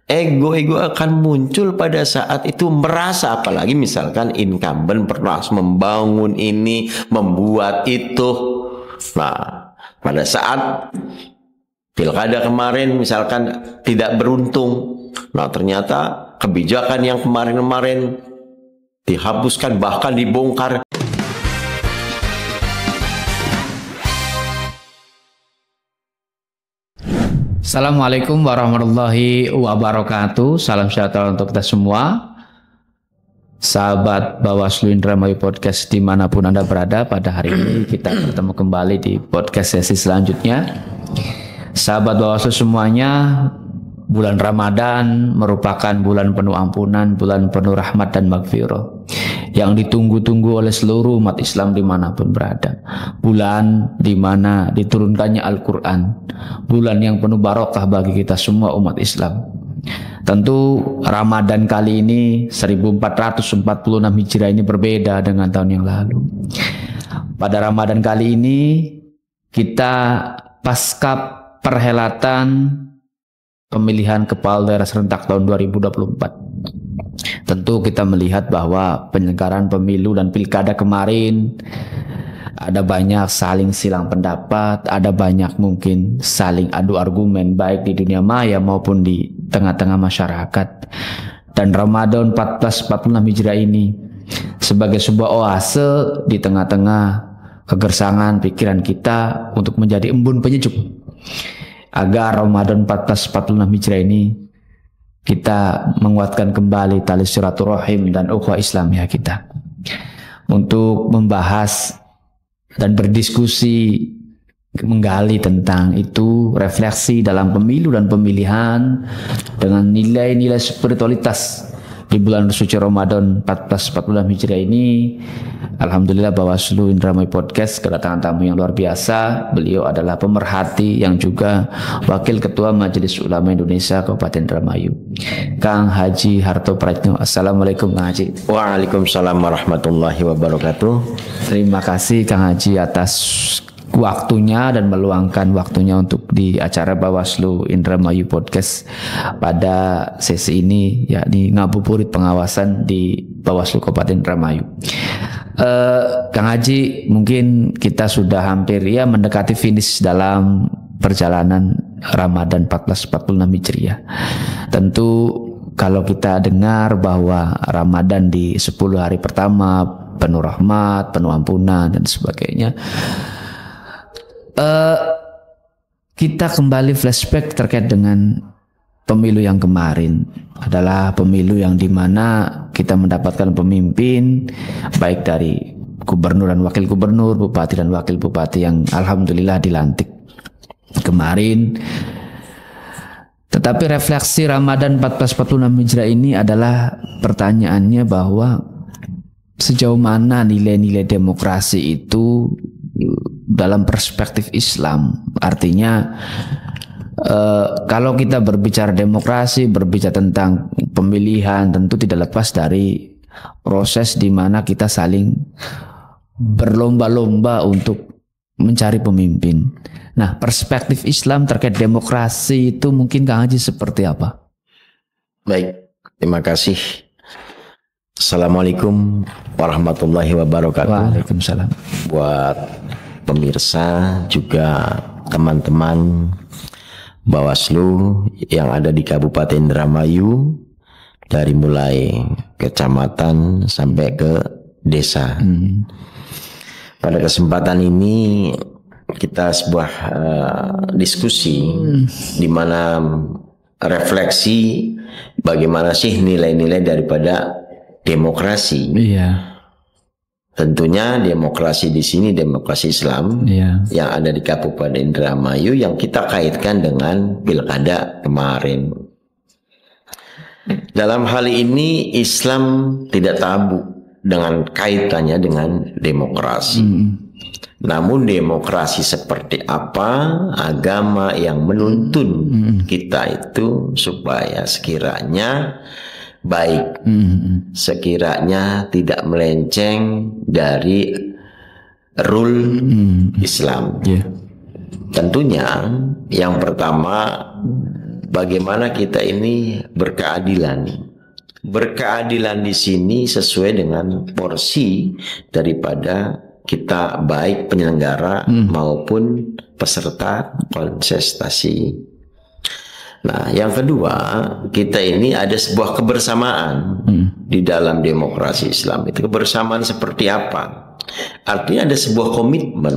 ego-ego akan muncul pada saat itu, merasa, apalagi misalkan incumbent pernah membangun ini, membuat itu. Nah, pada saat pilkada kemarin misalkan tidak beruntung, nah ternyata kebijakan yang kemarin-kemarin dihapuskan, bahkan dibongkar. Assalamualaikum warahmatullahi wabarakatuh. Salam sejahtera untuk kita semua. Sahabat Bawaslu Indramayu Podcast dimanapun Anda berada, pada hari ini kita bertemu kembali di podcast sesi selanjutnya. Sahabat Bawaslu semuanya, bulan Ramadan merupakan bulan penuh ampunan, bulan penuh rahmat dan maghfirah yang ditunggu-tunggu oleh seluruh umat Islam dimanapun berada. Bulan di mana diturunkannya Al-Quran, bulan yang penuh barokah bagi kita semua umat Islam. Tentu Ramadan kali ini 1446 Hijriah ini berbeda dengan tahun yang lalu. Pada Ramadan kali ini kita pasca perhelatan pemilihan kepala daerah serentak tahun 2024. Tentu kita melihat bahwa penyelenggaraan pemilu dan pilkada kemarin ada banyak saling silang pendapat, ada banyak mungkin saling adu argumen baik di dunia maya maupun di tengah-tengah masyarakat. Dan Ramadan 1446 Hijriah ini sebagai sebuah oase di tengah-tengah kegersangan pikiran kita untuk menjadi embun penyejuk agar Ramadan 1446 Hijriah ini kita menguatkan kembali tali silaturahim dan ukhuwah Islamiyah kita untuk membahas dan berdiskusi, menggali tentang itu, refleksi dalam pemilu dan pemilihan dengan nilai-nilai spiritualitas di bulan suci Ramadan 1446 Hijriah ini. Alhamdulillah Bawaslu Indramayu Podcast kedatangan tamu yang luar biasa. Beliau adalah pemerhati yang juga Wakil Ketua Majelis Ulama Indonesia Kabupaten Indramayu, Kang Haji Harto Pratno. Assalamualaikum Kang Haji. Waalaikumsalam warahmatullahi wabarakatuh. Terima kasih Kang Haji atas waktunya dan meluangkan waktunya untuk di acara Bawaslu Indramayu Podcast pada sesi ini, yakni ngabuburit pengawasan di Bawaslu Kabupaten Indramayu. Kang Haji, mungkin kita sudah hampir mendekati finish dalam perjalanan Ramadan 1446 Hijriah. Tentu kalau kita dengar bahwa Ramadan di 10 hari pertama penuh rahmat, penuh ampunan dan sebagainya, kita kembali flashback terkait dengan pemilu yang kemarin. Adalah pemilu yang dimana kita mendapatkan pemimpin baik dari gubernur dan wakil gubernur, bupati dan wakil bupati yang alhamdulillah dilantik kemarin. Tetapi refleksi Ramadan 1446 Hijriah ini adalah pertanyaannya bahwa sejauh mana nilai-nilai demokrasi itu dalam perspektif Islam. Artinya kalau kita berbicara demokrasi, berbicara tentang pemilihan, tentu tidak lepas dari proses di mana kita saling berlomba-lomba untuk mencari pemimpin. Nah, perspektif Islam terkait demokrasi itu mungkin Kang Haji seperti apa? Baik, terima kasih. Assalamualaikum warahmatullahi wabarakatuh. Waalaikumsalam. Buat pemirsa juga teman-teman Bawaslu yang ada di Kabupaten Indramayu, dari mulai kecamatan sampai ke desa. Pada kesempatan ini kita sebuah diskusi di mana refleksi bagaimana sih nilai-nilai daripada demokrasi. Iya. Tentunya demokrasi di sini demokrasi Islam yang ada di Kabupaten Indramayu yang kita kaitkan dengan pilkada kemarin. Dalam hal ini Islam tidak tabu dengan kaitannya dengan demokrasi. Namun demokrasi seperti apa, agama yang menuntun kita itu supaya sekiranya baik, sekiranya tidak melenceng dari rule Islam. Tentunya yang pertama bagaimana kita ini berkeadilan. Berkeadilan di sini sesuai dengan porsi daripada kita, baik penyelenggara maupun peserta kontestasi. Nah, yang kedua, kita ini ada sebuah kebersamaan di dalam demokrasi Islam. Itu kebersamaan seperti apa? Artinya ada sebuah komitmen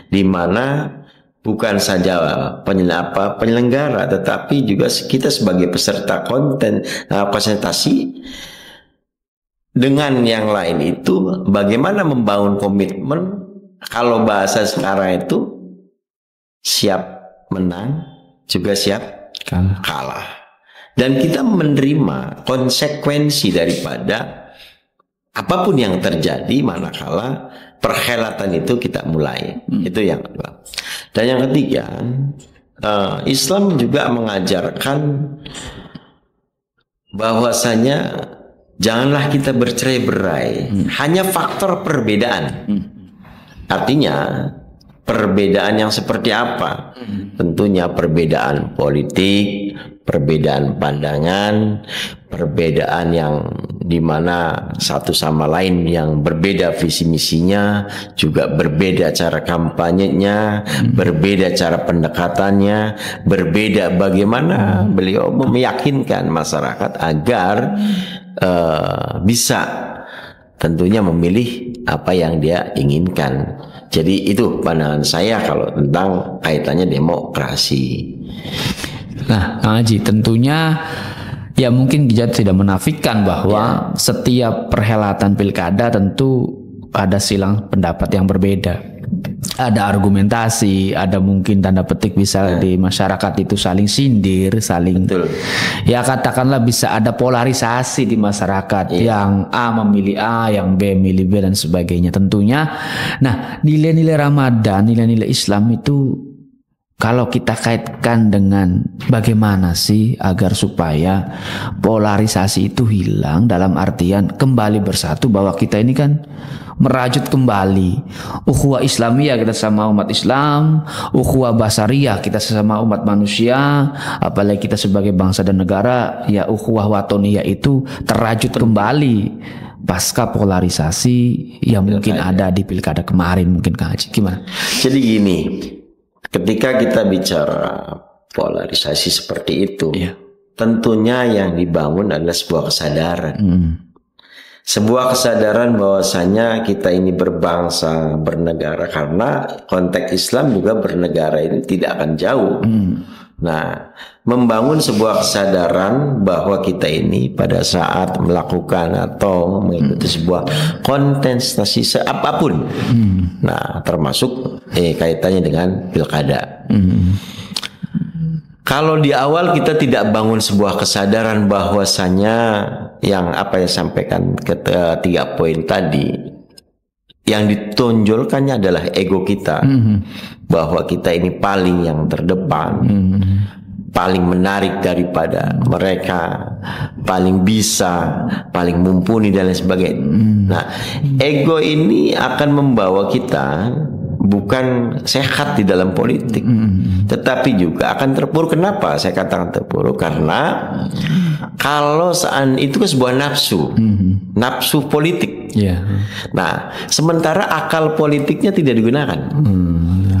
di mana bukan saja penyelenggara, tetapi juga kita sebagai peserta kontestasi dengan yang lain itu bagaimana membangun komitmen. Kalau bahasa sekarang itu siap menang juga siap kalah. Dan kita menerima konsekuensi daripada apapun yang terjadi manakala perhelatan itu kita mulai. Itu yang kedua. Dan yang ketiga, Islam juga mengajarkan bahwasanya janganlah kita bercerai-berai hanya faktor perbedaan. Artinya perbedaan yang seperti apa? Tentunya perbedaan politik, perbedaan pandangan, perbedaan yang dimana satu sama lain yang berbeda visi misinya, juga berbeda cara kampanyenya, berbeda cara pendekatannya, berbeda bagaimana beliau meyakinkan masyarakat agar bisa tentunya memilih apa yang dia inginkan. Jadi itu pandangan saya kalau tentang kaitannya demokrasi. Nah, Kang Haji, tentunya ya mungkin kita tidak menafikan bahwa setiap perhelatan pilkada tentu ada silang pendapat yang berbeda. Ada argumentasi, ada mungkin tanda petik bisa di masyarakat itu saling sindir, saling ya katakanlah bisa ada polarisasi di masyarakat, yang A memilih A, yang B memilih B dan sebagainya tentunya. Nah, nilai-nilai Ramadan, nilai-nilai Islam itu kalau kita kaitkan dengan bagaimana sih agar supaya polarisasi itu hilang, dalam artian kembali bersatu, bahwa kita ini kan merajut kembali ukhuwah Islamiyah kita sama umat Islam, ukhuwah basariyah kita sesama umat manusia, apalagi kita sebagai bangsa dan negara, ya ukhuwah watoniyah itu terajut kembali pasca polarisasi yang mungkin ada di pilkada kemarin. Mungkin Kang Haji gimana? Jadi gini, ketika kita bicara polarisasi seperti itu, tentunya yang dibangun adalah sebuah kesadaran. Sebuah kesadaran bahwasanya kita ini berbangsa, bernegara, karena konteks Islam juga bernegara ini tidak akan jauh. Nah, membangun sebuah kesadaran bahwa kita ini pada saat melakukan atau mengikuti sebuah kontestasi apapun, nah termasuk kaitannya dengan pilkada. Kalau di awal kita tidak bangun sebuah kesadaran bahwasanya yang apa yang sampaikan ke 3 poin tadi, yang ditonjolkannya adalah ego kita, bahwa kita ini paling yang terdepan, paling menarik daripada mereka, paling bisa, paling mumpuni dan lain sebagainya. Nah, ego ini akan membawa kita bukan sehat di dalam politik, tetapi juga akan terpuruk. Kenapa saya katakan terpuruk? Karena kalau itu kan sebuah nafsu, nafsu politik. Nah, sementara akal politiknya tidak digunakan.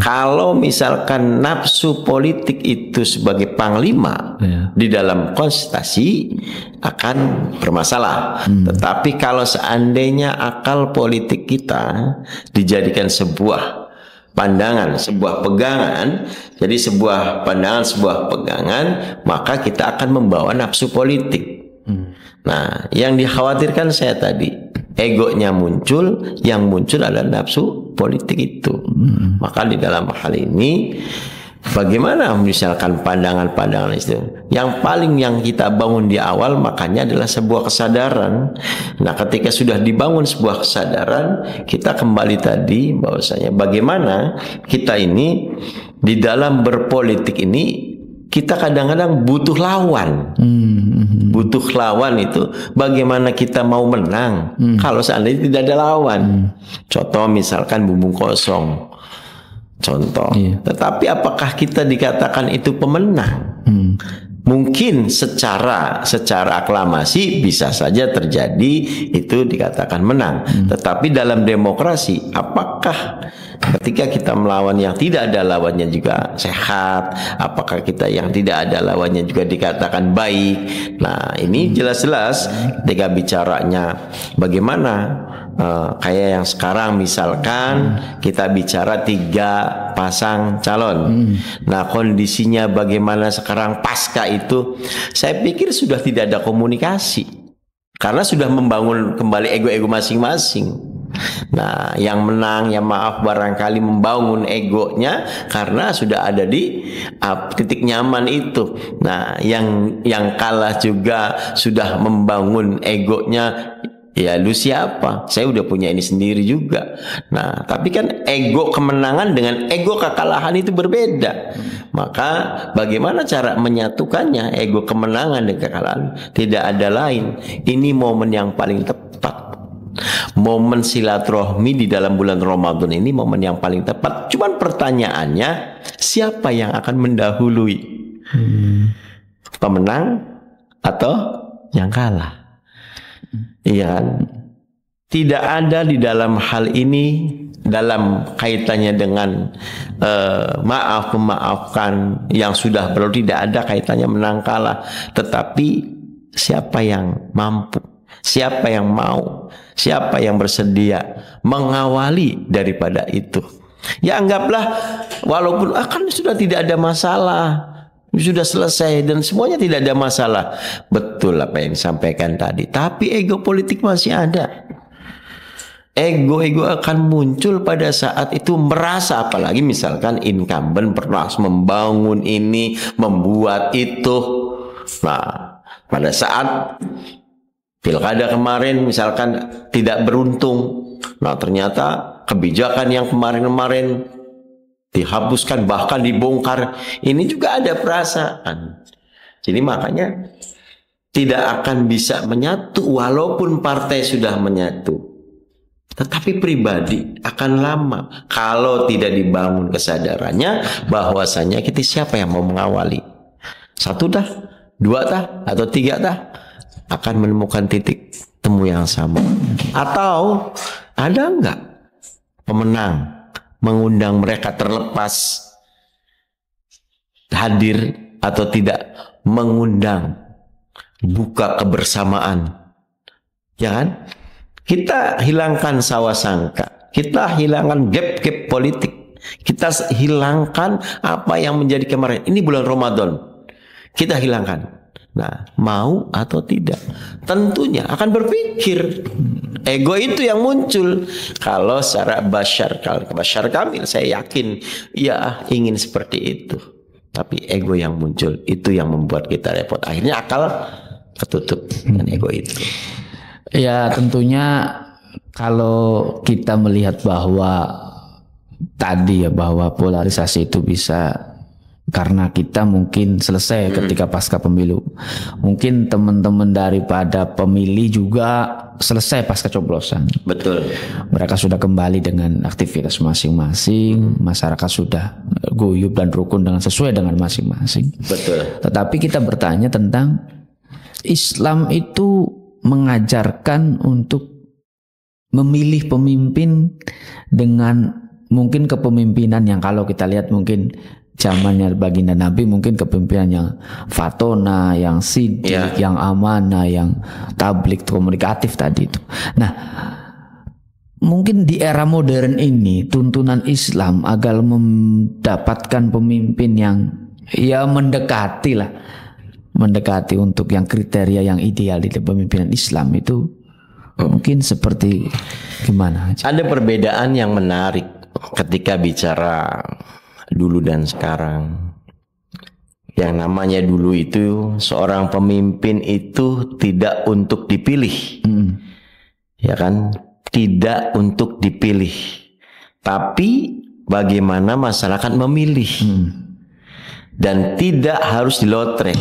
Kalau misalkan nafsu politik itu sebagai panglima di dalam konstitusi akan bermasalah. Tetapi kalau seandainya akal politik kita dijadikan sebuah pandangan, sebuah pegangan, jadi sebuah pandangan, sebuah pegangan, maka kita akan membawa nafsu politik. Nah, yang dikhawatirkan saya tadi, egonya muncul, yang muncul adalah nafsu politik itu. Maka di dalam hal ini, bagaimana misalkan pandangan-pandangan itu, yang paling yang kita bangun di awal makanya adalah sebuah kesadaran. Nah, ketika sudah dibangun sebuah kesadaran, kita kembali tadi bahwasanya bagaimana kita ini di dalam berpolitik ini, kita kadang-kadang butuh lawan. Butuh lawan itu bagaimana kita mau menang kalau seandainya tidak ada lawan. Contoh misalkan bumbung kosong. Contoh. Tetapi apakah kita dikatakan itu pemenang? Mungkin secara aklamasi bisa saja terjadi itu dikatakan menang. Tetapi dalam demokrasi, apakah ketika kita melawan yang tidak ada lawannya juga sehat? Apakah kita yang tidak ada lawannya juga dikatakan baik? Nah, ini jelas-jelas ketika bicaranya bagaimana kayak yang sekarang misalkan kita bicara 3 pasang calon. Nah, kondisinya bagaimana sekarang pasca itu, saya pikir sudah tidak ada komunikasi karena sudah membangun kembali ego-ego masing-masing. Nah, yang menang, yang maaf barangkali membangun egonya karena sudah ada di titik nyaman itu. Nah, yang kalah juga sudah membangun egonya. Ya, lu siapa? Saya udah punya ini sendiri juga. Nah, tapi kan ego kemenangan dengan ego kekalahan itu berbeda. Maka bagaimana cara menyatukannya ego kemenangan dan kekalahan? Tidak ada lain. Ini momen yang paling tepat. Momen silaturahmi di dalam bulan Ramadan ini momen yang paling tepat. Cuman pertanyaannya, siapa yang akan mendahului? Pemenang atau yang kalah? Iya kan? Tidak ada di dalam hal ini, dalam kaitannya dengan memaafkan yang sudah berlalu, tidak ada kaitannya menang kalah. Tetapi siapa yang mampu, siapa yang mau, siapa yang bersedia mengawali daripada itu. Ya anggaplah walaupun kan sudah tidak ada masalah, sudah selesai dan semuanya tidak ada masalah. Betul apa yang disampaikan tadi. Tapi ego politik masih ada. Ego-ego akan muncul pada saat itu merasa, apalagi misalkan incumbent pernah membangun ini, membuat itu. Nah, pada saat pilkada kemarin misalkan tidak beruntung. Nah, ternyata kebijakan yang kemarin-kemarin dihapuskan, bahkan dibongkar. Ini juga ada perasaan. Jadi makanya tidak akan bisa menyatu walaupun partai sudah menyatu. Tetapi pribadi akan lama kalau tidak dibangun kesadarannya bahwasanya kita siapa yang mau mengawali. 1 dah, 2 dah, atau 3 dah, akan menemukan titik temu yang sama. Atau ada enggak pemenang mengundang mereka terlepas hadir atau tidak mengundang, buka kebersamaan, ya kan? Kita hilangkan sawasangka, kita hilangkan gap-gap politik, kita hilangkan apa yang menjadi kemarin. Ini bulan Ramadan, kita hilangkan. Nah, mau atau tidak, tentunya akan berpikir. Ego itu yang muncul. Kalau secara Bashar Kamil, saya yakin ya ingin seperti itu. Tapi ego yang muncul itu yang membuat kita repot. Akhirnya akal ketutup dengan ego itu. Ya tentunya kalau kita melihat bahwa tadi ya, bahwa polarisasi itu bisa karena kita mungkin selesai ketika pasca pemilu. Mungkin teman-teman daripada pemilih juga selesai pasca coblosan. Betul. Mereka sudah kembali dengan aktivitas masing-masing. Masyarakat sudah guyub dan rukun dengan sesuai dengan masing-masing. Betul. Tetapi kita bertanya tentang Islam itu mengajarkan untuk memilih pemimpin dengan mungkin kepemimpinan yang kalau kita lihat mungkin zamannya baginda Nabi mungkin kepemimpinan yang fatona, yang sidik, yang amanah, yang tablik, komunikatif tadi itu. Nah, mungkin di era modern ini tuntunan Islam agar mendapatkan pemimpin yang ya mendekati untuk yang kriteria yang ideal di kepemimpinan Islam itu mungkin seperti gimana? Ada perbedaan yang menarik ketika bicara dulu dan sekarang. Yang namanya dulu itu seorang pemimpin itu tidak untuk dipilih, ya kan? Tidak untuk dipilih, tapi bagaimana masyarakat memilih, dan tidak harus dilotre,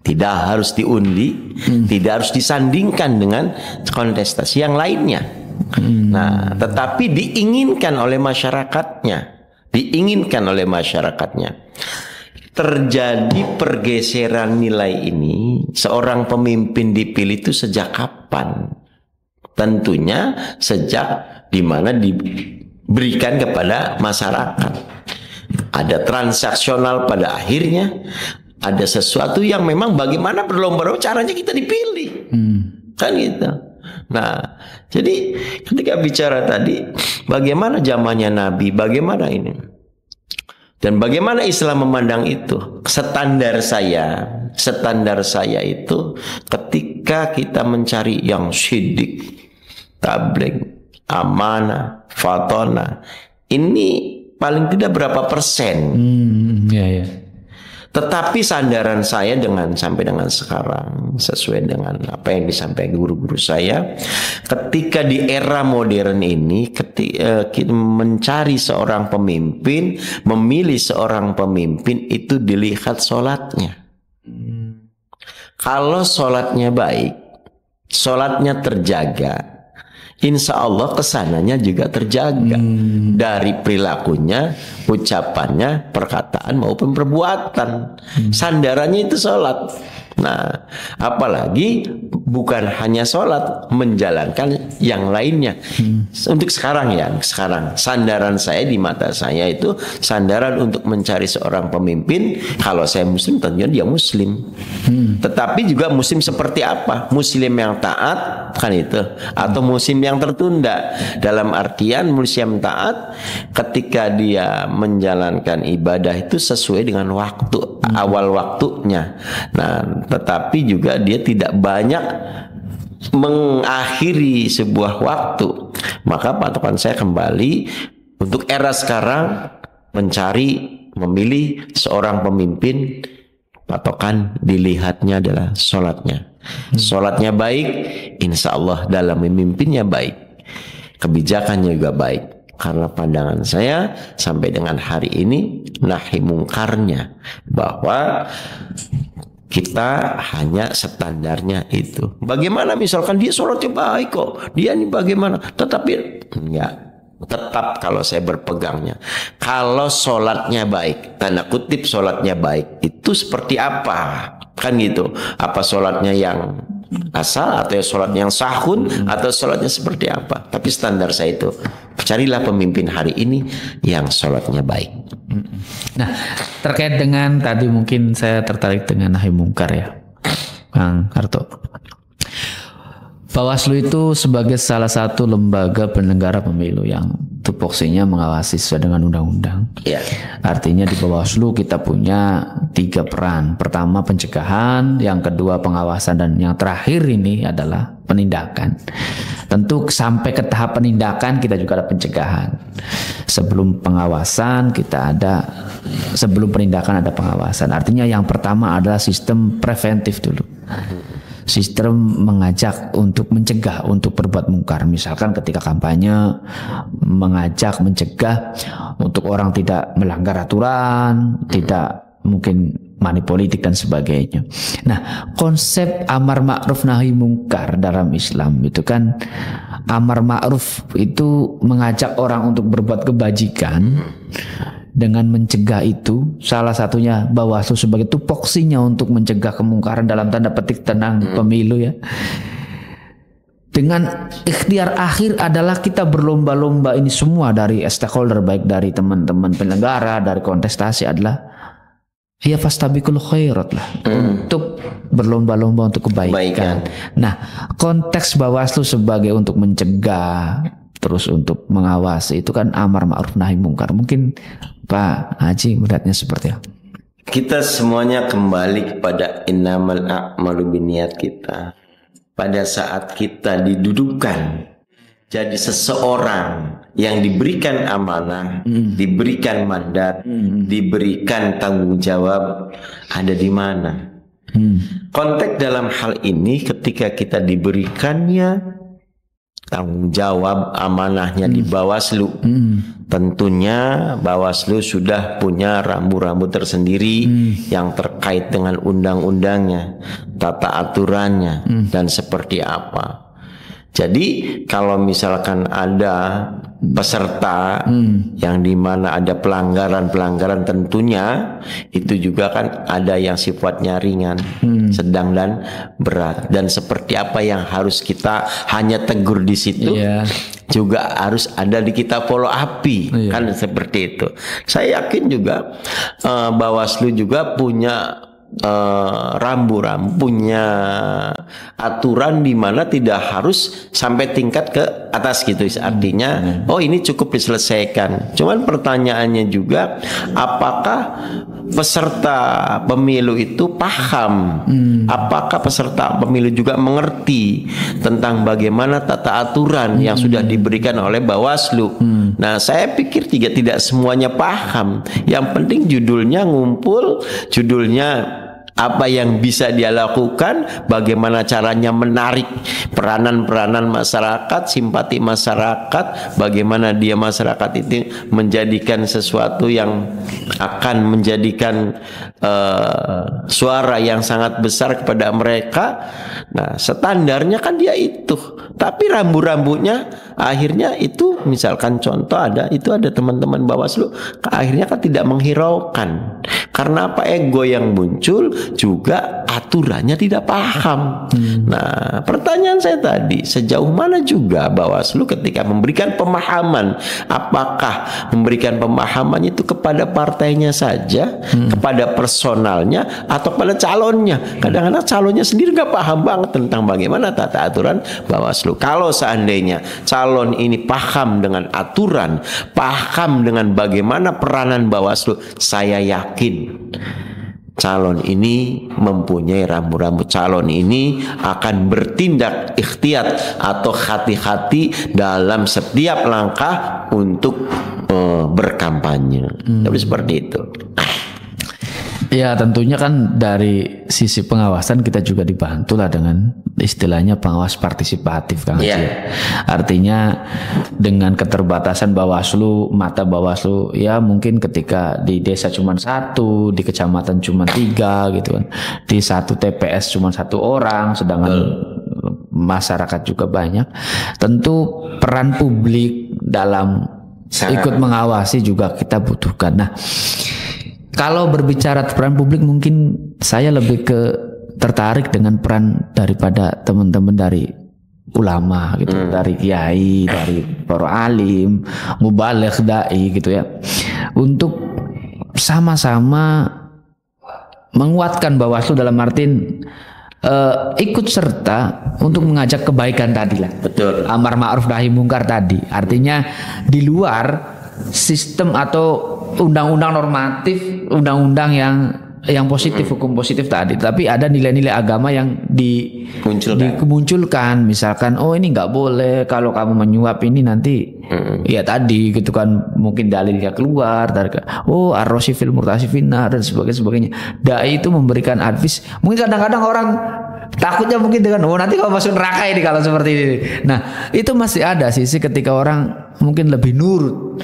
tidak harus diundi, tidak harus disandingkan dengan kontestasi yang lainnya. Nah, tetapi diinginkan oleh masyarakatnya. terjadi pergeseran nilai ini, seorang pemimpin dipilih itu sejak kapan? Tentunya sejak dimana diberikan kepada masyarakat. Ada transaksional pada akhirnya, ada sesuatu yang memang bagaimana berlomba-lomba caranya kita dipilih. Kan gitu. Nah, jadi ketika bicara tadi bagaimana zamannya Nabi, bagaimana ini, dan bagaimana Islam memandang itu, standar saya itu ketika kita mencari yang sidik, tabligh, amanah, fatona, ini paling tidak berapa persen. Tetapi sandaran saya sampai dengan sekarang, sesuai dengan apa yang disampaikan guru-guru saya, ketika di era modern ini, ketika kita mencari seorang pemimpin, memilih seorang pemimpin itu dilihat sholatnya. Kalau sholatnya baik, sholatnya terjaga, insya Allah kesananya juga terjaga dari perilakunya, ucapannya, perkataan maupun perbuatan. Sandarannya itu sholat. Nah, apalagi bukan hanya sholat, menjalankan yang lainnya. Untuk sekarang sandaran saya di mata saya itu sandaran untuk mencari seorang pemimpin. Kalau saya muslim tentunya dia muslim, tetapi juga muslim seperti apa? Muslim yang taat, kan itu, atau muslim yang tertunda. Dalam artian muslim taat ketika dia menjalankan ibadah itu sesuai dengan waktu, awal waktunya. Nah, tetapi juga dia tidak banyak mengakhiri sebuah waktu. Maka patokan saya kembali untuk era sekarang memilih seorang pemimpin, patokan dilihatnya adalah sholatnya. Sholatnya baik, insya Allah dalam memimpinnya baik, kebijakannya juga baik. Karena pandangan saya sampai dengan hari ini nahi mungkarnya, bahwa kita hanya standarnya itu. Bagaimana misalkan dia sholatnya baik kok, dia ini bagaimana? Tetapi ya, tetap kalau saya berpegangnya, kalau sholatnya baik, tanda kutip sholatnya baik, itu seperti apa? Kan gitu. Apa sholatnya yang asal, atau sholat yang sahun, atau sholatnya seperti apa? Tapi standar saya itu, carilah pemimpin hari ini yang sholatnya baik. Nah, terkait dengan tadi mungkin saya tertarik dengan nahi mungkar ya, Kang Karto. Bawaslu itu sebagai salah satu lembaga penyelenggara pemilu yang tupoksinya mengawasi sesuai dengan undang-undang. Artinya di Bawaslu kita punya 3 peran. Pertama pencegahan, yang kedua pengawasan, dan yang terakhir ini adalah penindakan. Tentu sampai ke tahap penindakan kita juga ada pencegahan. Sebelum pengawasan sebelum penindakan ada pengawasan. Artinya yang pertama adalah sistem preventif dulu. Sistem mengajak untuk mencegah, untuk berbuat mungkar. Misalkan ketika kampanye, mengajak, mencegah untuk orang tidak melanggar aturan, tidak mungkin money politik dan sebagainya. Nah, konsep amar ma'ruf nahi mungkar dalam Islam itu kan, amar ma'ruf itu mengajak orang untuk berbuat kebajikan. Dengan mencegah itu, salah satunya Bawaslu sebagai tupoksinya untuk mencegah kemungkaran dalam tanda petik tentang pemilu ya. Dengan ikhtiar akhir adalah kita berlomba-lomba ini semua dari stakeholder, baik dari teman-teman penyelenggara, dari kontestasi, adalah ya fastabiqul khairat lah, untuk berlomba-lomba untuk kebaikan. Nah, konteks Bawaslu sebagai untuk mencegah, terus untuk mengawasi, itu kan amar ma'ruf nahi mungkar. Mungkin Pak Haji melihatnya seperti apa? Kita semuanya kembali kepada innamal a'malu binniyat kita. Pada saat kita didudukan jadi seseorang yang diberikan amanah, diberikan mandat, diberikan tanggung jawab, ada di mana? Konteks dalam hal ini ketika kita diberikannya tanggung jawab, amanahnya di Bawaslu, tentunya Bawaslu sudah punya rambu-rambu tersendiri yang terkait dengan undang-undangnya, tata aturannya, dan seperti apa. Jadi kalau misalkan ada peserta yang dimana ada pelanggaran tentunya itu juga kan ada yang sifatnya ringan, sedang dan berat. Dan seperti apa yang harus kita hanya tegur di situ, juga harus ada di kita follow up-i, kan seperti itu. Saya yakin juga Bawaslu juga punya rambu-rambu, punya aturan di mana tidak harus sampai tingkat ke atas gitu. Artinya oh ini cukup diselesaikan. Cuman pertanyaannya juga apakah peserta pemilu itu paham? Apakah peserta pemilu juga mengerti tentang bagaimana tata aturan yang sudah diberikan oleh Bawaslu? Nah, saya pikir tidak semuanya paham. Yang penting judulnya ngumpul, judulnya apa yang bisa dia lakukan, bagaimana caranya menarik peranan-peranan masyarakat, simpati masyarakat, bagaimana dia masyarakat itu menjadikan sesuatu yang akan menjadikan suara yang sangat besar kepada mereka. Nah, standarnya kan dia itu, tapi rambu-rambunya akhirnya itu, misalkan contoh ada teman-teman Bawaslu akhirnya kan tidak menghiraukan. Karena apa? Ego yang muncul, juga aturannya tidak paham. Nah, pertanyaan saya tadi, sejauh mana juga Bawaslu ketika memberikan pemahaman, apakah memberikan pemahaman itu kepada partainya saja, kepada personalnya, atau pada calonnya? Kadang-kadang calonnya sendiri nggak paham banget tentang bagaimana tata aturan Bawaslu. Kalau seandainya calon ini paham dengan aturan, paham dengan bagaimana peranan Bawaslu, saya yakin calon ini mempunyai rambu-rambu. Calon ini akan bertindak ikhtiyat atau hati-hati dalam setiap langkah untuk berkampanye. Tapi seperti itu. Ya, tentunya kan dari sisi pengawasan kita juga dibantu lah dengan istilahnya pengawas partisipatif, Kang Haji. Artinya dengan keterbatasan Bawaslu, mata Bawaslu, ya mungkin ketika di desa cuma 1, di kecamatan cuma 3 gitu kan, di satu TPS cuma 1 orang, sedangkan masyarakat juga banyak. Tentu peran publik dalam ikut mengawasi juga kita butuhkan. Nah, kalau berbicara peran publik, mungkin saya lebih tertarik dengan peran daripada teman-teman dari ulama gitu, dari kiai, dari para alim, mubaligh, dai gitu ya, untuk sama-sama menguatkan Bawaslu dalam artian ikut serta untuk mengajak kebaikan tadi lah. Betul. Amar ma'ruf nahi mungkar tadi. Artinya di luar sistem atau undang-undang normatif, undang-undang yang positif, hukum positif tadi, tapi ada nilai-nilai agama yang dimunculkan. Misalkan, oh ini nggak boleh kalau kamu menyuap ini nanti, ya tadi gitu kan, mungkin dalilnya keluar dari, oh ar-rosifil murtasifina dan sebagainya. Dai itu memberikan advice. Mungkin kadang-kadang orang takutnya mungkin dengan, oh nanti kalau masuk neraka ini kalau seperti ini. Nah, itu masih ada sisi ketika orang mungkin lebih nurut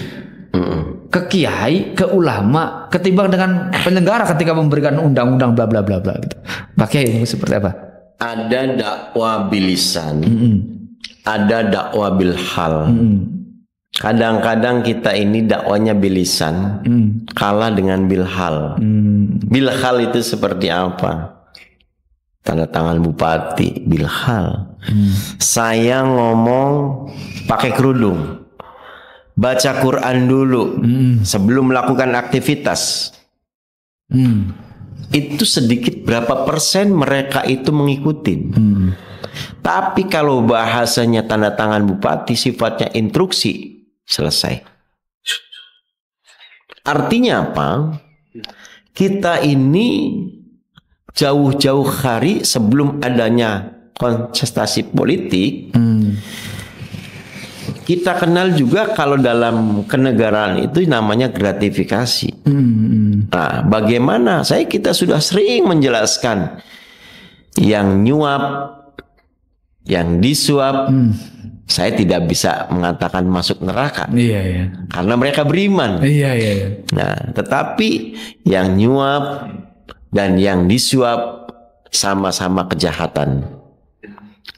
ke kiai, ke ulama, ketimbang dengan penyelenggara ketika memberikan undang-undang bla bla bla bla gitu. Pakai seperti apa? Ada dakwah bilisan, ada dakwah bilhal. Kadang-kadang kita ini dakwanya bilisan, kalah dengan bilhal. Bilhal itu seperti apa? Tanda tangan bupati, bilhal. Saya ngomong pakai kerudung, baca Quran dulu sebelum melakukan aktivitas. Itu sedikit berapa persen mereka itu mengikuti. Tapi kalau bahasanya tanda tangan bupati sifatnya instruksi, selesai. Artinya apa? Kita ini jauh-jauh hari sebelum adanya kontestasi politik, kita kenal juga kalau dalam kenegaraan itu namanya gratifikasi. Nah, bagaimana? Kita sudah sering menjelaskan yang nyuap, yang disuap, saya tidak bisa mengatakan masuk neraka. Karena mereka beriman. Nah, tetapi yang nyuap dan yang disuap sama-sama kejahatan.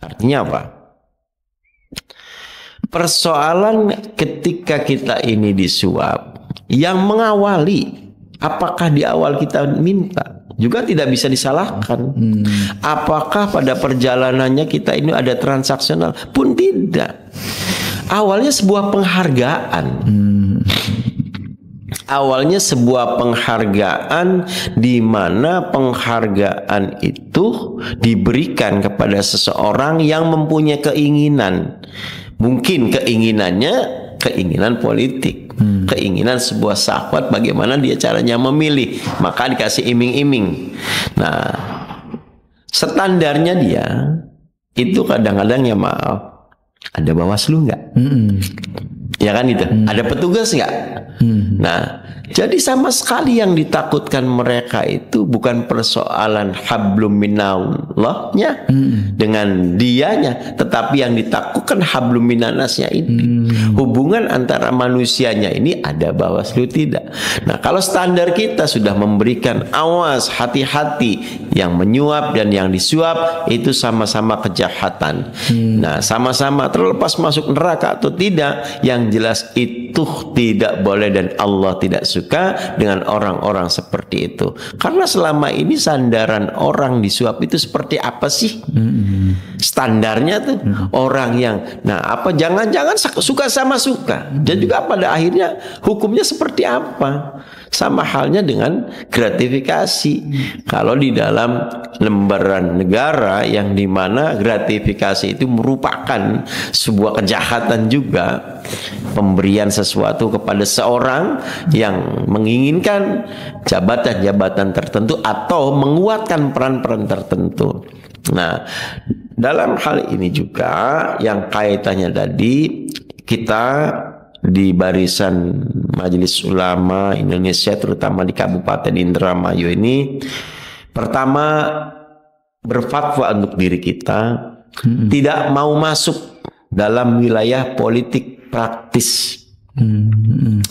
Artinya apa? persoalan ketika kita ini disuap, yang mengawali, apakah di awal kita minta? Juga tidak bisa disalahkan. Apakah pada perjalanannya kita ini ada transaksional? Pun tidak. Awalnya sebuah penghargaan. Awalnya sebuah penghargaan, di mana penghargaan itu diberikan kepada seseorang yang mempunyai keinginan. Mungkin keinginannya keinginan politik, keinginan sebuah sahabat bagaimana dia caranya memilih, maka dikasih iming-iming. Nah, standarnya dia itu kadang-kadang ya maaf, ada Bawaslu nggak? Ya kan itu, ada petugas nggak? Nah, jadi sama sekali yang ditakutkan mereka itu bukan persoalan hablum minallahnya dengan dianya, tetapi yang ditakutkan hablum minannasnya ini. Hubungan antara manusianya ini ada Bawaslu tidak. Nah, kalau standar kita sudah memberikan awas, hati-hati, yang menyuap dan yang disuap itu sama-sama kejahatan. Nah, sama-sama terlepas masuk neraka atau tidak, yang jelas itu tidak boleh dan Allah tidak suka dengan orang-orang seperti itu. Karena selama ini sandaran orang disuap itu seperti apa sih? Standarnya tuh orang yang, nah apa, jangan-jangan suka sama suka. Dan juga pada akhirnya hukumnya seperti apa? Sama halnya dengan gratifikasi. Kalau di dalam lembaran negara yang dimana gratifikasi itu merupakan sebuah kejahatan juga, pemberian sesuatu kepada seorang yang menginginkan jabatan-jabatan tertentu atau menguatkan peran-peran tertentu. Nah, dalam hal ini juga yang kaitannya tadi, kita di barisan Majelis Ulama Indonesia, terutama di Kabupaten Indramayu ini, pertama berfatwa untuk diri kita, tidak mau masuk dalam wilayah politik praktis.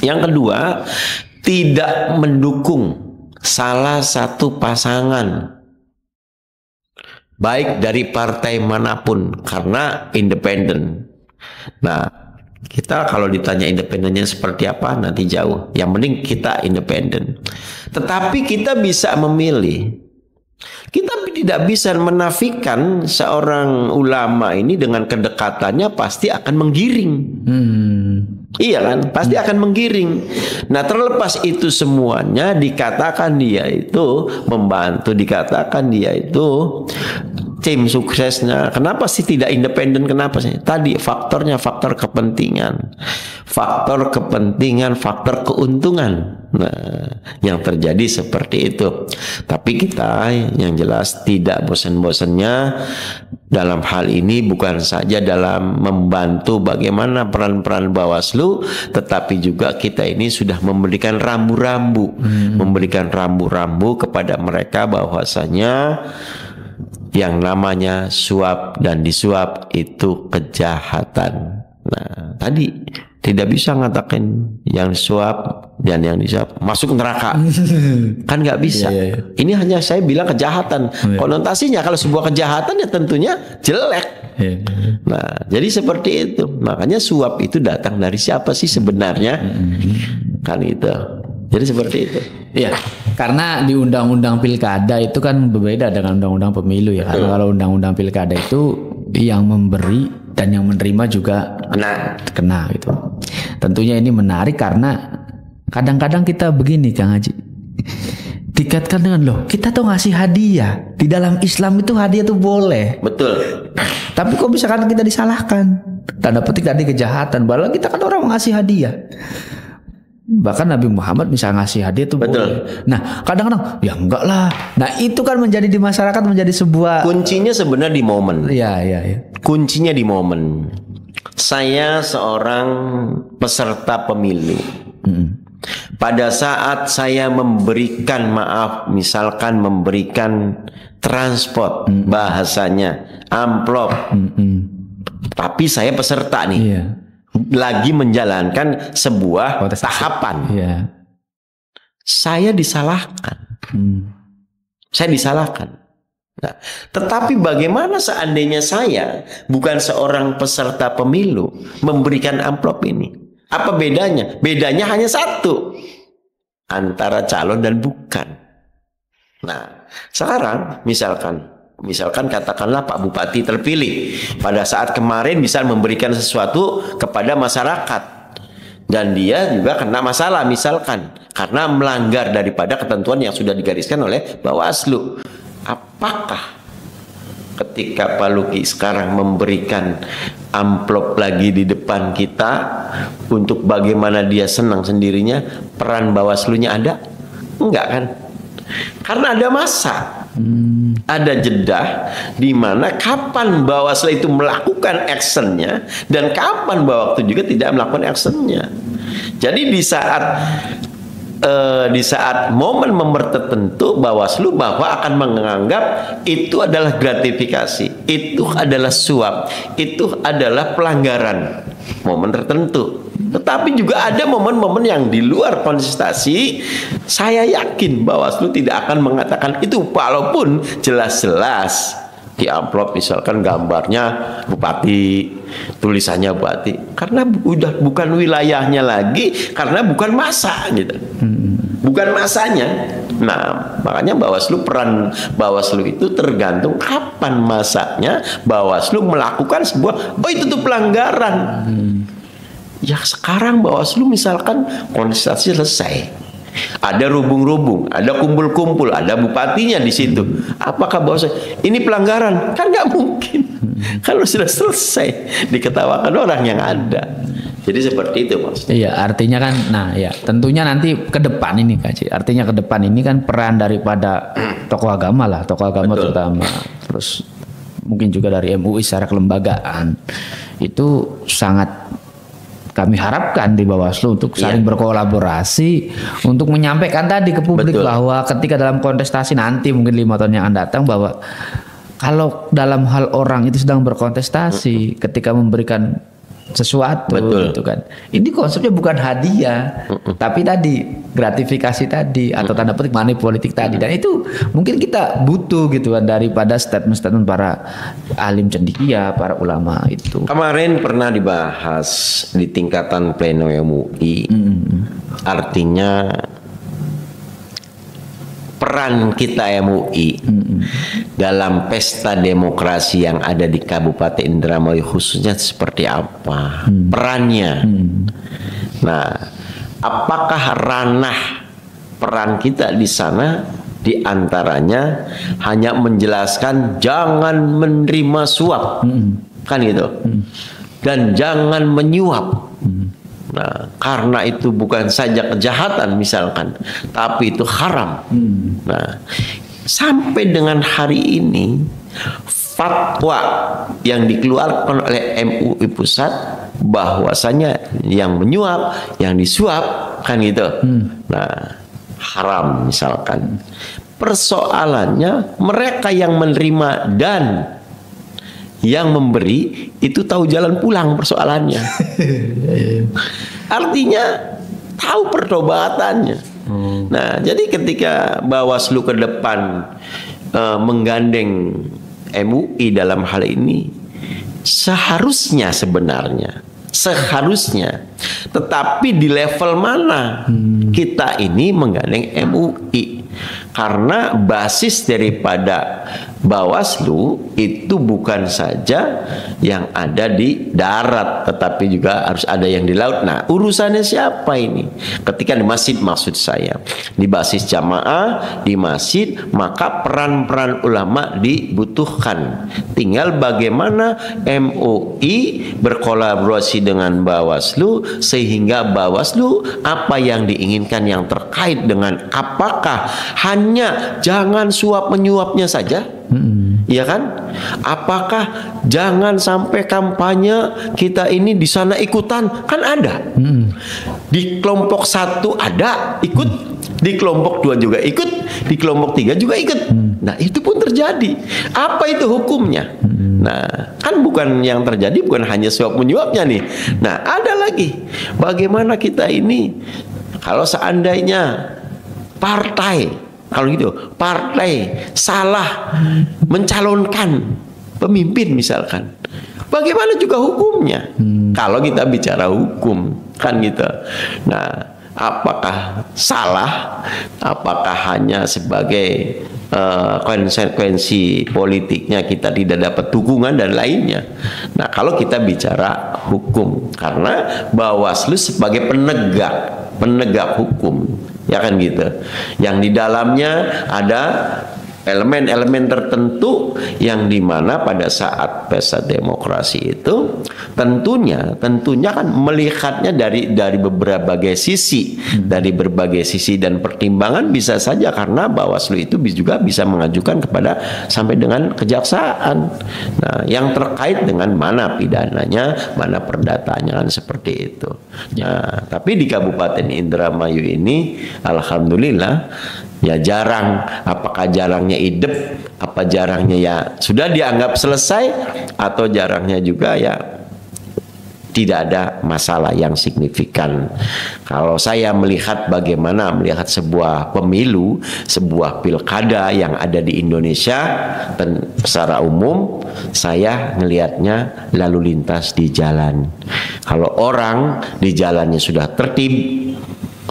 Yang kedua, tidak mendukung salah satu pasangan, baik dari partai manapun, karena independen. Nah, kita kalau ditanya independennya seperti apa nanti jauh. Yang penting kita independen. Tetapi kita bisa memilih. Kita tidak bisa menafikan seorang ulama ini dengan kedekatannya pasti akan menggiring. Iya kan? Pasti akan menggiring. Nah, terlepas itu semuanya, dikatakan dia itu membantu, dikatakan dia itu tim suksesnya. Kenapa sih tidak independen? Kenapa sih? Tadi faktornya faktor kepentingan. Faktor kepentingan, faktor keuntungan. Nah, yang terjadi seperti itu. Tapi kita yang jelas tidak bosan-bosannya dalam hal ini, bukan saja dalam membantu bagaimana peran-peran Bawaslu, tetapi juga kita ini sudah memberikan rambu-rambu, memberikan rambu-rambu kepada mereka bahwasanya yang namanya suap dan disuap itu kejahatan. Nah, tadi tidak bisa ngatakan yang suap dan yang disuap masuk neraka. Kan nggak bisa. Ini hanya saya bilang kejahatan. Konotasinya kalau sebuah kejahatan ya tentunya jelek. Nah, jadi seperti itu. Makanya suap itu datang dari siapa sih sebenarnya? Kan itu. Jadi seperti itu. Iya, karena di undang-undang pilkada itu kan berbeda dengan undang-undang pemilu ya. Karena kalau undang-undang pilkada itu yang memberi dan yang menerima juga kena gitu. Tentunya ini menarik karena kadang-kadang kita begini Kang Haji, dikaitkan dengan loh kita tuh ngasih hadiah. Di dalam Islam itu hadiah tuh boleh. Betul. Tapi kok bisa kan kita disalahkan? Tanda petik tadi kejahatan. Padahal kita kan orang ngasih hadiah. Bahkan Nabi Muhammad bisa ngasih hadiah itu boleh. Nah, kadang-kadang ya enggak lah. Nah, itu kan menjadi di masyarakat menjadi sebuah, kuncinya sebenarnya di momen. Iya. Kuncinya di momen. Saya seorang peserta pemilu. Pada saat saya memberikan, misalkan memberikan transport, bahasanya amplop. Tapi saya peserta nih. Iya. Lagi menjalankan sebuah tahapan. Iya. Saya disalahkan. Saya disalahkan. Nah, tetapi bagaimana seandainya saya bukan seorang peserta pemilu memberikan amplop ini? Apa bedanya? Bedanya hanya satu, antara calon dan bukan. Nah, sekarang misalkan katakanlah Pak Bupati terpilih pada saat kemarin bisa memberikan sesuatu kepada masyarakat dan dia juga kena masalah misalkan karena melanggar daripada ketentuan yang sudah digariskan oleh Bawaslu. Apakah ketika Pak Luki sekarang memberikan amplop lagi di depan kita untuk bagaimana dia senang sendirinya, peran Bawaslunya ada? Enggak kan? Karena ada masa, ada jeda di mana kapan Bawaslu itu melakukan actionnya dan kapan Bawaslu juga tidak melakukan actionnya. Jadi di saat momen-momen tertentu Bawaslu bahwa akan menganggap itu adalah gratifikasi, itu adalah suap, itu adalah pelanggaran momen tertentu. Tetapi juga ada momen-momen yang di luar kontestasi. Saya yakin Bawaslu tidak akan mengatakan itu walaupun jelas-jelas di amplop misalkan gambarnya bupati, tulisannya bupati, karena udah bukan wilayahnya lagi, karena bukan masa gitu, bukan masanya. Nah, makanya peran Bawaslu itu tergantung kapan masanya Bawaslu melakukan sebuah, itu tuh pelanggaran. Ya sekarang Bawaslu misalkan kontestasi selesai, ada rubung-rubung, ada kumpul-kumpul, ada bupatinya di situ. Apakah Bawaslu ini pelanggaran? Kan nggak mungkin. Kalau sudah selesai diketawakan orang yang ada. Jadi seperti itu maksudnya. Iya, artinya kan, nah ya tentunya nanti ke depan ini Kak Ci. Artinya ke depan ini kan peran daripada tokoh agama lah, tokoh agama terutama. Terus mungkin juga dari MUI secara kelembagaan itu sangat kami harapkan di Bawaslu untuk saling berkolaborasi untuk menyampaikan tadi ke publik bahwa ketika dalam kontestasi nanti mungkin 5 tahun yang akan datang, bahwa kalau dalam hal orang itu sedang berkontestasi ketika memberikan sesuatu gitu kan, ini konsepnya bukan hadiah tapi tadi gratifikasi tadi atau tanda petik money politik tadi, dan itu mungkin kita butuh gitu kan daripada statement-statement para alim cendekia, para ulama itu. Kemarin pernah dibahas di tingkatan pleno MUI, artinya peran kita MUI dalam pesta demokrasi yang ada di Kabupaten Indramayu khususnya seperti apa perannya. Nah, apakah ranah peran kita di sana diantaranya hanya menjelaskan jangan menerima suap, kan gitu, dan jangan menyuap. Nah, karena itu bukan saja kejahatan misalkan, tapi itu haram. Nah, sampai dengan hari ini fatwa yang dikeluarkan oleh MUI pusat bahwasanya yang menyuap, yang disuap kan gitu. Nah, haram misalkan. Persoalannya mereka yang menerima dan yang memberi itu tahu jalan pulang persoalannya. Artinya tahu pertobatannya. Nah, jadi ketika Bawaslu ke depan menggandeng MUI dalam hal ini, seharusnya tetapi di level mana kita ini menggandeng MUI, karena basis daripada Bawaslu itu bukan saja yang ada di darat, tetapi juga harus ada yang di laut. Nah, urusannya siapa ini? Ketika di masjid, maksud saya di basis jamaah di masjid, maka peran-peran ulama dibutuhkan. Tinggal bagaimana MUI berkolaborasi dengan Bawaslu sehingga Bawaslu apa yang diinginkan yang terkait dengan apakah hanya jangan suap menyuapnya saja, ya kan? Apakah jangan sampai kampanye kita ini di sana ikutan, kan ada. Di kelompok 1 ada ikut, di kelompok 2 juga ikut, di kelompok 3 juga ikut. Nah, itu pun terjadi. Apa itu hukumnya? Nah, kan bukan yang terjadi bukan hanya suap menyuapnya nih. Nah, ada lagi bagaimana kita ini kalau seandainya partai Kalau gitu, partai salah mencalonkan pemimpin misalkan, bagaimana juga hukumnya? Kalau kita bicara hukum, kan gitu. Nah, apakah salah? Apakah hanya sebagai konsekuensi politiknya kita tidak dapat dukungan dan lainnya? Nah, kalau kita bicara hukum, karena Bawaslu sebagai penegak hukum, ya kan gitu, yang di dalamnya ada elemen-elemen tertentu yang dimana pada saat pesta demokrasi itu tentunya kan melihatnya dari berbagai sisi, dari berbagai sisi dan pertimbangan, bisa saja karena Bawaslu itu juga bisa mengajukan kepada sampai dengan kejaksaan. Nah, yang terkait dengan mana pidananya, mana perdatanya, kan seperti itu. Nah, tapi di Kabupaten Indramayu ini alhamdulillah ya jarang, apakah jarangnya idep, apa jarangnya ya sudah dianggap selesai, atau jarangnya juga ya tidak ada masalah yang signifikan. Kalau saya melihat bagaimana melihat sebuah pemilu, sebuah pilkada yang ada di Indonesia dan secara umum, saya melihatnya lalu lintas di jalan. Kalau orang di jalannya sudah tertib,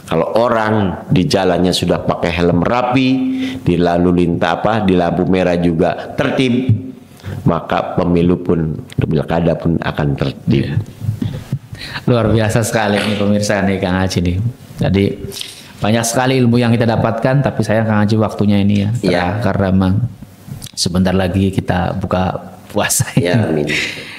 kalau orang di jalannya sudah pakai helm rapi, di lalu lintas di lampu merah juga tertib, maka pemilu pun, pilkada pun akan tertib. Luar biasa sekali nih pemirsa nih Kang Haji nih. Jadi banyak sekali ilmu yang kita dapatkan, tapi saya Kang Haji waktunya ini ya. Karena memang sebentar lagi kita buka puasa. Ya, amin.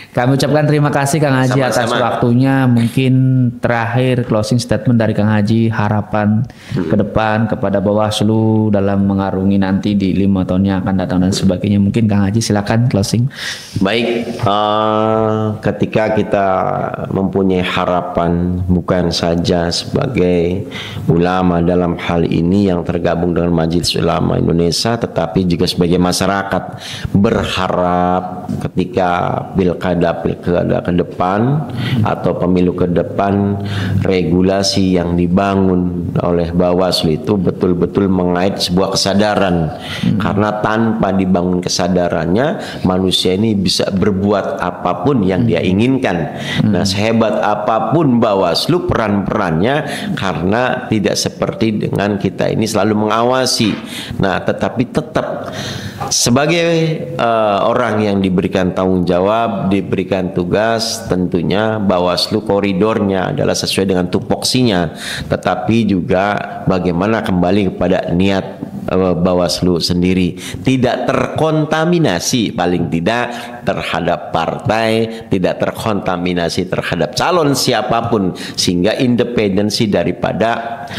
Kami ucapkan terima kasih Kang Haji atas waktunya. Mungkin terakhir closing statement dari Kang Haji, harapan ke depan kepada Bawaslu dalam mengarungi nanti di 5 tahun yang akan datang dan sebagainya. Mungkin Kang Haji silakan closing. Baik, ketika kita mempunyai harapan bukan saja sebagai ulama dalam hal ini yang tergabung dengan Majelis Ulama Indonesia, tetapi juga sebagai masyarakat, berharap ketika pilkada ke depan atau pemilu ke depan, regulasi yang dibangun oleh Bawaslu itu betul-betul mengait sebuah kesadaran. Karena tanpa dibangun kesadarannya, manusia ini bisa berbuat apapun yang dia inginkan. Nah, sehebat apapun Bawaslu peran-perannya, karena tidak seperti dengan kita ini selalu mengawasi. Nah, tetapi tetap sebagai orang yang diberikan tanggung jawab, diberikan tugas, tentunya Bawaslu koridornya adalah sesuai dengan tupoksinya, tetapi juga bagaimana kembali kepada niat Bawaslu sendiri, tidak terkontaminasi paling tidak terhadap partai, tidak terkontaminasi terhadap calon siapapun, sehingga independensi daripada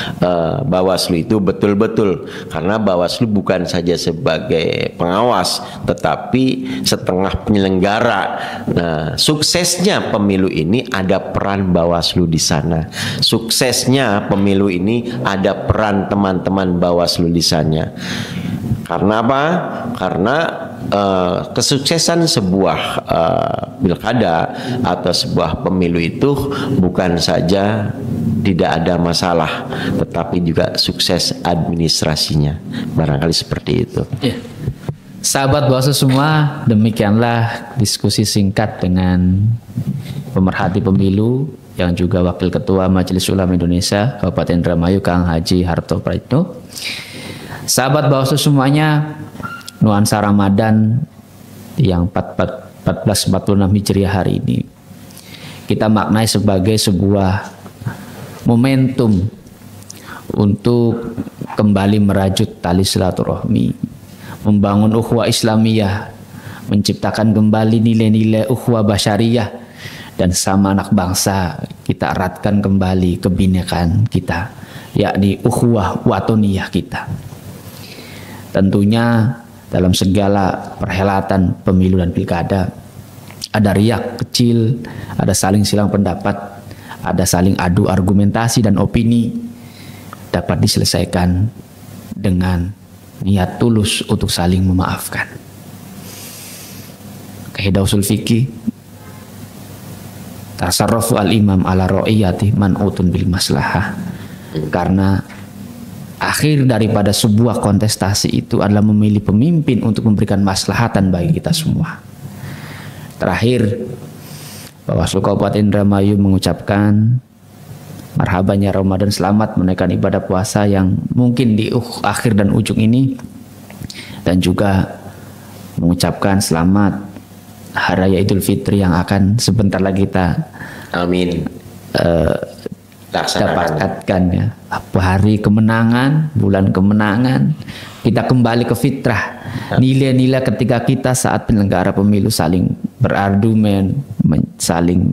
Bawaslu itu betul-betul, karena Bawaslu bukan saja sebagai pengawas tetapi setengah penyelenggara. Nah, suksesnya pemilu ini ada peran Bawaslu di sana. Suksesnya pemilu ini ada peran teman-teman Bawaslu di sana. Karena apa? Karena kesuksesan sebuah pilkada atau sebuah pemilu itu bukan saja tidak ada masalah, tetapi juga sukses administrasinya. Barangkali seperti itu. Sahabat Bawaslu semua, demikianlah diskusi singkat dengan pemerhati pemilu yang juga Wakil Ketua Majelis Ulama Indonesia Kabupaten Indramayu, Kang Haji Harto Praitno. Sahabat Bawaslu semuanya, nuansa Ramadan yang 1446 Hijriah hari ini kita maknai sebagai sebuah momentum untuk kembali merajut tali silaturahmi, membangun ukhuwah Islamiyah, menciptakan kembali nilai-nilai ukhuwah basyariyah, dan sama anak bangsa kita eratkan kembali kebinekaan kita, yakni ukhuwah watoniyah kita. Tentunya dalam segala perhelatan pemilu dan pilkada ada riak kecil, ada saling silang pendapat, ada saling adu argumentasi dan opini, dapat diselesaikan dengan niat tulus untuk saling memaafkan. Kaidah usul fikih, tasarrufu al-imam ala ra'iyati man'utun bil maslahah. Karena akhir daripada sebuah kontestasi itu adalah memilih pemimpin untuk memberikan maslahatan bagi kita semua. Terakhir, Bawaslu Kabupaten Indramayu mengucapkan marhaban ya Ramadan, selamat menunaikan ibadah puasa yang mungkin di akhir dan ujung ini, dan juga mengucapkan selamat Hari Raya Idul Fitri yang akan sebentar lagi kita dapatkan ya. Hari kemenangan, bulan kemenangan, kita kembali ke fitrah. Nilai-nilai ketika kita saat penyelenggara pemilu saling berargumen, saling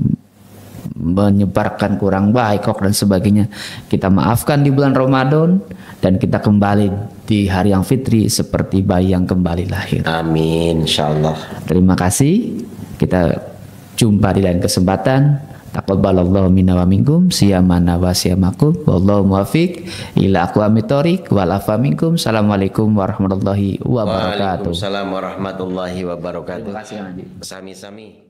menyebarkan kurang baik dan sebagainya, kita maafkan di bulan Ramadan dan kita kembali di hari yang fitri seperti bayi yang kembali lahir. Amin, insyaallah. Terima kasih. Kita jumpa di lain kesempatan. Taqabbalallahu minna wa minkum siyamana wa siyamakum wallahu muwaffiq ila aqwamit thoriq wal afa minkum. Assalamualaikum warahmatullahi wabarakatuh. Waalaikumsalam warahmatullahi wabarakatuh. Terima kasih, Andi. Sami-sami.